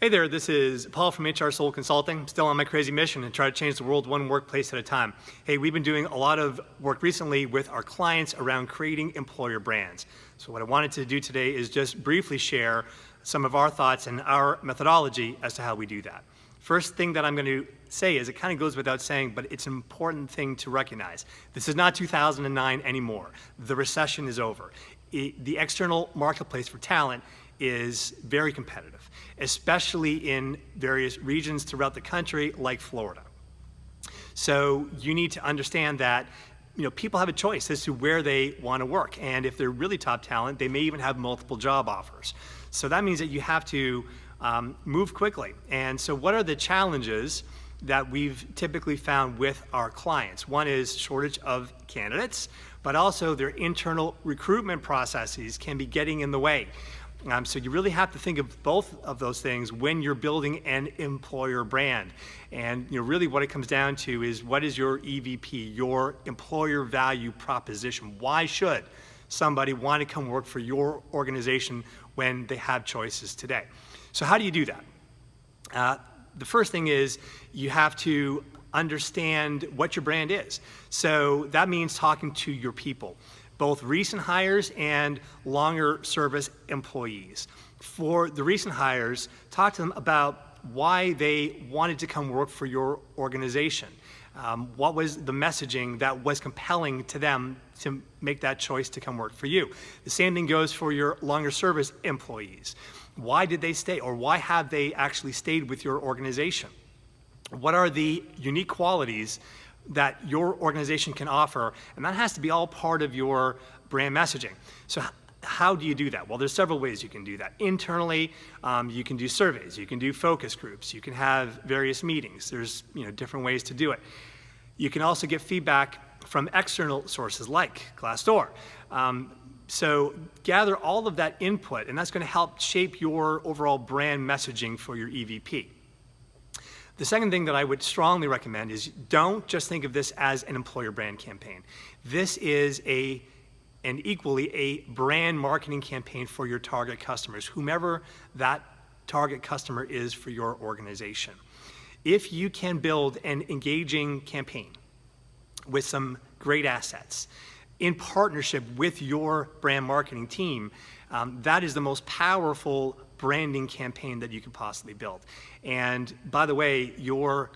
Hey there, this is Paul from HR Soul Consulting, still on my crazy mission to try to change the world one workplace at a time. Hey, we've been doing a lot of work recently with our clients around creating employer brands. So what I wanted to do today is just briefly share some of our thoughts and our methodology as to how we do that. First thing that I'm going to say is, it kind of goes without saying, but it's an important thing to recognize. This is not 2009 anymore. The recession is over. The external marketplace for talent is very competitive, especially in various regions throughout the country like Florida. So you need to understand that people have a choice as to where they want to work, and if they're really top talent, they may even have multiple job offers. So that means that you have to move quickly. And so what are the challenges that we've typically found with our clients? One is shortage of candidates, but also their internal recruitment processes can be getting in the way. So you really have to think of both of those things when you're building an employer brand. And really what it comes down to is, what is your EVP, your employer value proposition? Why should somebody want to come work for your organization when they have choices today? So how do you do that? The first thing is you have to understand what your brand is. So that means talking to your people, both recent hires and longer service employees. For the recent hires, talk to them about why they wanted to come work for your organization. What was the messaging that was compelling to them to make that choice to come work for you? The same thing goes for your longer service employees. Why did they stay, or why have they actually stayed with your organization? What are the unique qualities that your organization can offer? And that has to be all part of your brand messaging. So how do you do that? Well, there's several ways you can do that. Internally, you can do surveys, you can do focus groups, you can have various meetings. There's different ways to do it. You can also get feedback from external sources like Glassdoor. So gather all of that input, and that's going to help shape your overall brand messaging for your EVP. The second thing that I would strongly recommend is, don't just think of this as an employer brand campaign. This is equally a brand marketing campaign for your target customers, whomever that target customer is for your organization. If you can build an engaging campaign with some great assets in partnership with your brand marketing team, that is the most powerful branding campaign that you could possibly build. And by the way, your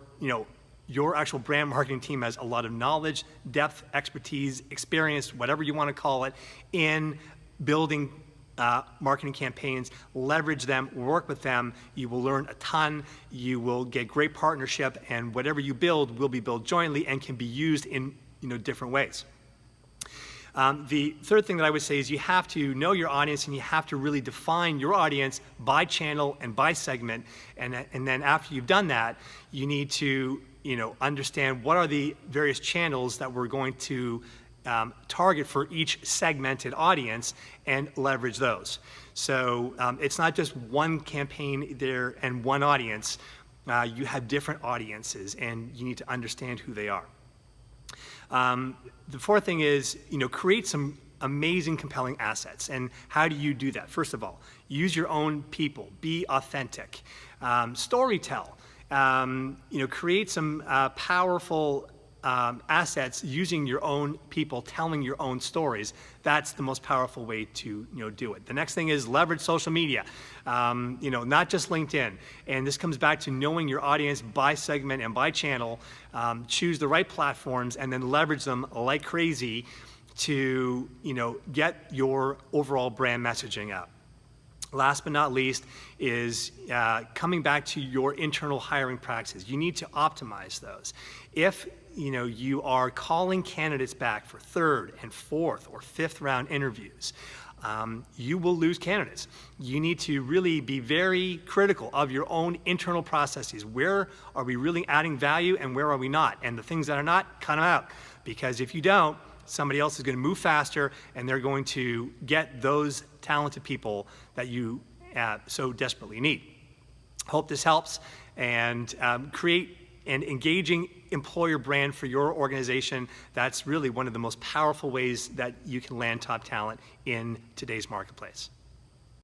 actual brand marketing team has a lot of knowledge, depth, expertise, experience, whatever you want to call it, in building marketing campaigns. Leverage them, work with them. You will learn a ton. You will get great partnership, and whatever you build will be built jointly and can be used in different ways. The third thing that I would say is, you have to know your audience, and you have to really define your audience by channel and by segment. And then after you've done that, you need to understand what are the various channels that we're going to target for each segmented audience, and leverage those. So it's not just one campaign there and one audience. You have different audiences, and you need to understand who they are. The fourth thing is, create some amazing, compelling assets. And how do you do that? First of all, use your own people. Be authentic. Storytell. Create some powerful assets using your own people, telling your own stories. That's the most powerful way to do it. The next thing is leverage social media, not just LinkedIn. And this comes back to knowing your audience by segment and by channel. Choose the right platforms, and then leverage them like crazy to get your overall brand messaging out. Last but not least is coming back to your internal hiring practices. You need to optimize those. If you are calling candidates back for third and fourth or fifth round interviews, you will lose candidates. You need to really be very critical of your own internal processes. Where are we really adding value, and where are we not? And the things that are not, cut them out. Because if you don't, somebody else is going to move faster, and they're going to get those talented people that you so desperately need. Hope this helps, and create an engaging employer brand for your organization. That's really one of the most powerful ways that you can land top talent in today's marketplace.